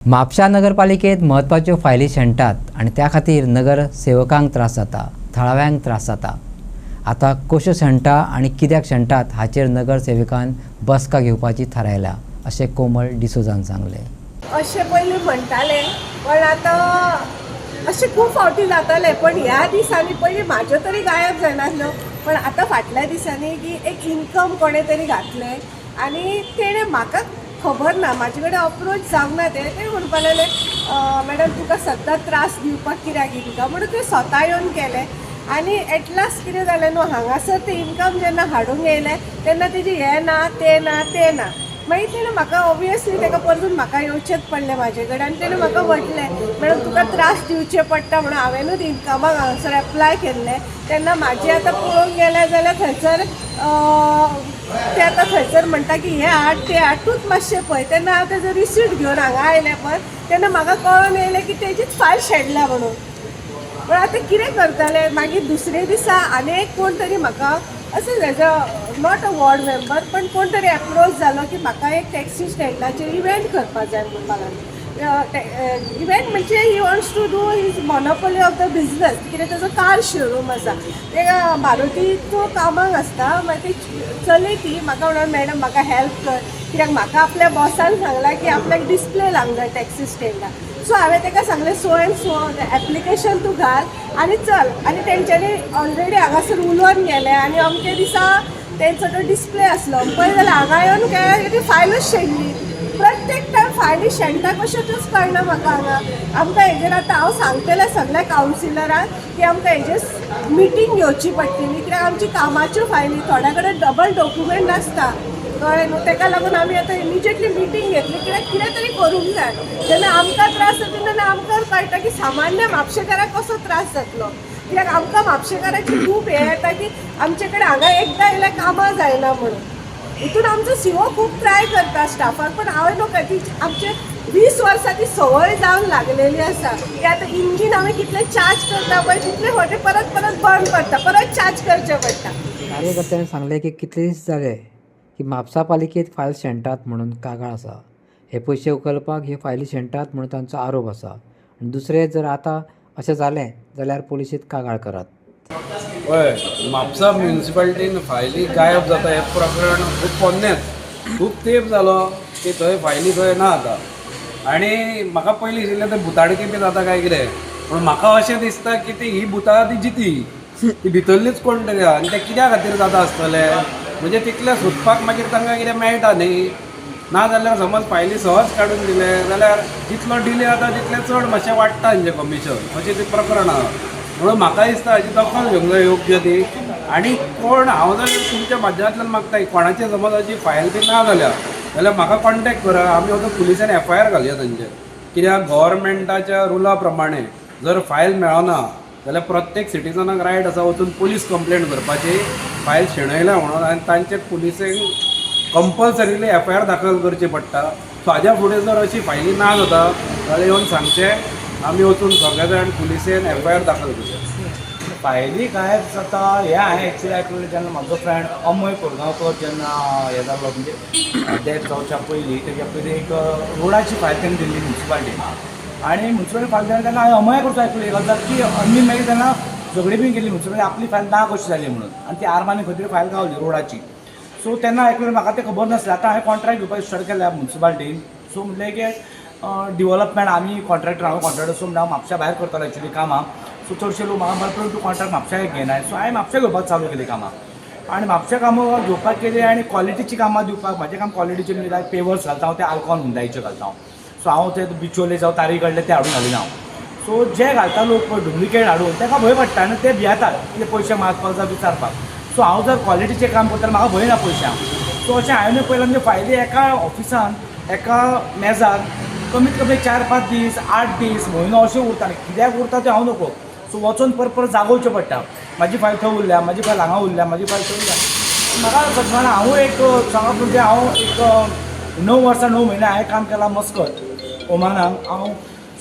म्हापशा नगरपालिकेत म्हत्वाच्यो फायली शेणटात आणि त्या खातीर नगरसेवकांक त्रास जाता, थळाव्यांक त्रास जाता। आता कश्यो शेणटा आणि कित्याक शेणटात हाचेर नगरसेवकान बसका घेवपाची थारायल्या, अशें कोमल डिसोजान सांगलें। अशें पयलीं म्हणटाले पण आतां अशें खूब फावटी जातालें, पण ह्या दिसांनी पयलीं म्हाजो तरी गायब जायनासलो, पण आतां फाटल्या दिसांनी की एक इनकम कोणें तरी घातलें आनी तेणें म्हाका खबर ना, म्हाजे कडेन अप्रोच जावंक ना। ते म्हणपा लागले मॅडम तुका सद्दां त्रास दिवपाक कित्याक इनकम, म्हणून ते स्वता येवन केलें आनी एट लास्ट कितें जालें न्हू, हांगासर ते इनकम जेन्ना हाडूंक येयलें तेन्ना तेजी हें ना तें ना तें ना। मागीर तेणें म्हाका ऑब्वियसली तेका परतून म्हाका येवचेंच पडलें म्हाजे कडेन आनी तेणें म्हाका म्हटलें मॅडम तुका त्रास दिवचे पडटा म्हणून हांवेनूच इनकमाक हांगासर एप्लाय केल्लें। तेन्ना म्हाजें आतां पळोवंक गेलें जाल्यार थंयसर ते आतां थंयसर म्हणटा की हें हाड तें हाड, तूंच मातशें पळय। तेन्ना हांव तेजो रिसीट घेवन हांगा आयलें पण तेन्ना म्हाका कळोन येयलें की तेजीच फायल शेणल्या म्हणून। पण आतां कितें करतलें, मागीर दुसरे दिसा आनीक कोण तरी म्हाका असं हेजो नॉट अ वॉर्ड मेंबर पण कोण तरी एप्रोच जालो की म्हाका एक टॅक्सी स्टँडाचेर इव्हेंट करपाक जाय म्हणपा लागलो। इव्हेंट म्हणजे he wants to do his monopoly of the business, कित्याक तेजो कार शोरूम आसा, ते मारुतीचो कामाक आसता। मागीर ती चली ती म्हाका म्हणून मॅडम म्हाका हेल्प कर, कित्याक म्हाका आपल्या बॉसान सांगलां की आपल्याक डिस्प्ले लावंक जाय टॅक्सी स्टँडाक। सो हांवें ताका सांगलें सो एंड सो एप्लिकेशन तूं घाल आनी चल। आनी तेंच्यांनी ऑलरेडी हांगासर उलोवन गेले आनी अमके दिसा तेंचो तो डिस्प्ले आसलो, पळय जाल्यार हांगा येवन काय ती फायलूच शेणली। प्रत्येक टायम फायली शेणटा कशेंच कळना म्हाका। हांगा आमकां हेजेर आतां हांव सांगतलें सगळ्या कावन्सिलरांक की आमकां हेजेर मिटींग घेवची पडटली, कित्याक आमची कामाच्यो फायली थोड्या कडेन डबल डॉक्युमेंट नासता, कळ्ळें न्हू। ताका लागून आमी आतां इमिजिएटली मिटींग घेतली, कित्याक कितें तरी करूंक जाय। जेन्ना आमकां त्रास जाता तेन्ना आमकां कळटा की सामान्य म्हापशेकाराक कसो त्रास जातलो, कित्याक आमकां म्हापशेकाराची खूब हें येता की आमचे कडेन हांगा एकदां येयल्यार कामां जायना म्हणून। हितून आमचो सीओ खूब ट्राय करता स्टाफाक, पण हांवें नोका ती आमचे 20 वर्सां ती संवय जावन लागलेली आसा की आतां इंजीन हांवें कितलें चार्ज करता पळय तितले फावटी परत परत बंद करता, परत चार्ज करचें पडटा। कार्यकर्त्यांनी सांगलें की कितले दीस जाले की म्हापसा पालिकेत फायल शेणटात म्हणून कागाळ आसा। हे पयशे उखलपाक हे फायली शेणटात म्हणून तांचो आरोप आसा। आनी दुसरें जर आतां अशें जालें जाल्यार पुलिशीत कागाळ करात। हय, म्हापसा म्युनिसिपालिटीन फायली गायब जाता हें प्रकरण खूब पोन्नेंच, खूब तेंप जालो की थंय फायली थंय ना आतां। आनी म्हाका पयलीं दिसलें तें भुताडकी बी जाता काय कितें, पूण म्हाका अशें दिसता की ती ही भुतां ती जिती ती भितरलीच कोण तरी आहा आनी तें कित्या खातीर जाता आसतलें, म्हणजे तितलें सोदपाक मागीर तांकां कितें मेळटा न्ही। ना जाल्यार समज फायली सहज काडून दिले जाल्यार जितलो डिले जाता तितलें चड मातशें वाडटा तेंचें कमिशन, अशें तें प्रकरण आहा। म्हणून म्हाका दिसता हाची दखल घेवंक जाय योग्य ती। आनी कोण हांव जर तुमच्या माध्यमांतल्यान मागता कोणाची समज अशी फायल बी ना जाल्यार म्हाका कॉन्टेक्ट करा, आमी वचून पुलिसांनी FIR घालया तांचेर। कित्याक गव्हर्मेंटाच्या रुला प्रमाणे जर फायल मेळना जाल्यार प्रत्येक सिटीजनाक रायट आसा वचून पुलीस कंप्लेंट करपाची फायल शेणयल्या म्हणून, आनी तांचे पुलिसेक कंपल्सरिली FIR दाखल करची पडटा। सो हाज्या फुडें जर अशी फायली ना जाता जाल्यार येवन सांगचें, आमी वचून सगळे जाण पुलिसेन FIR दाखल करचें। फायली गायब जाता हें हांवें एक्चुली आयकलें जेन्ना म्हाजो फ्रेंड अमय कोरगांवकर जेन्ना हें जालो म्हणजे डेथ जावच्या पयलीं, तेच्या पयलीं एक रोडाची फायल तेणें दिल्ली म्युनिसिपालिटीन। आनी म्युनिसिपालिटी फायल दिली तेन्ना हांवें अमया कडसून आयकली एक गजाल की आमी मागीर तेन्ना झगडी बी केली म्युनिसिपालिटी आपली फायल ना कशी जाली म्हणून, आनी ती आर्मानी खंय तरी फायल गावली रोडाची। सो तेन्ना आयकलें म्हाका तें खबर नासलें। आतां हांवें कॉन्ट्रॅक्ट घेवपाक स्टार्ट केल्या म्युनिसिपालिटीन। सो म्हणलें की डिवेलपमेंट आमी कॉन्ट्रॅक्टर हांव कॉन्ट्रॅक्टर, सो हांव म्हापशा भायर करतालो एक्चुली कामां। सो चडशे लोक म्हाका म्हणटाले तूं कॉन्ट्रॅक्ट म्हापशाक घेनाय, सो हांवें म्हापशा घेवपाक चालू केली कामां। आनी म्हापशा कामां घेवपाक केली आनी क्वॉलिटीची कामां दिवपाक म्हाजें काम क्वॉलिटीचें म्हणजे लायक पेवर्स घालता हांव, ते आल्कोन हुंडायचे घालता हांव। सो हांव ते बिचोले जावं तारी कडले ते हाडून घालिना हांव। सो जे घालता लोक पळय डुप्लिकेट हाडून ताका भंय पडटा आनी ते भियेतात कितें पयशे मागपाक जावं विचारपाक। सो हांव जर क्वॉलिटीचें काम करता जाल्यार म्हाका भंय ना पयशांक। सो अशें हांवें पयलें म्हणजे फायली एका ऑफिसान एका मेजार कमीत कमी 4-5 दीस 8 दीस म्हयनो अशें उरताले। कित्याक उरता तें हांव नकळो। सो वचून परत जागोवचें पडटा, म्हाजी फायल थंय उरल्या, म्हाजी फायल हांगा उरल्या, म्हाजी फायल थंय उरल्या। म्हाका सगळ्यांना हांव एक सांगप म्हणजे हांव एक 9 वर्सां 9 म्हयने हांवें काम केलां मस्कट ओमानाक। हांव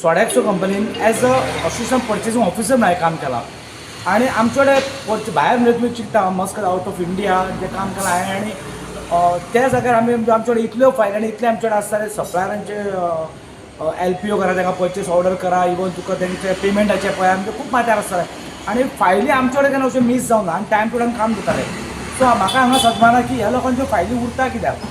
सोडॅक्सो कंपनीन एज अ असिस्टंट पर्चेसींग ऑफिसर हांवें काम केलां। आनी आमचे कडेन भायर म्हणजे चिंतता मस्कट आवट ऑफ इंडिया जें काम केलां हांवें। आनी त्या जाग्यार आमी आमचे कडेन इतल्यो फायल आनी इतले आमचे कडेन आसताले सप्लायरांचे LPO करा, ताका परचेस ऑर्डर करा, इवन तुका तेंचे पेमेंटाचे पळय आमचे खूब माथ्यार आसताले आनी फायली आमचे कडेन केन्ना अशें मिस जावना आनी टायम टू टायम काम जातालें. सो म्हाका हांगा सदमाना की ह्या लोकांच्यो फायली उरता कित्याक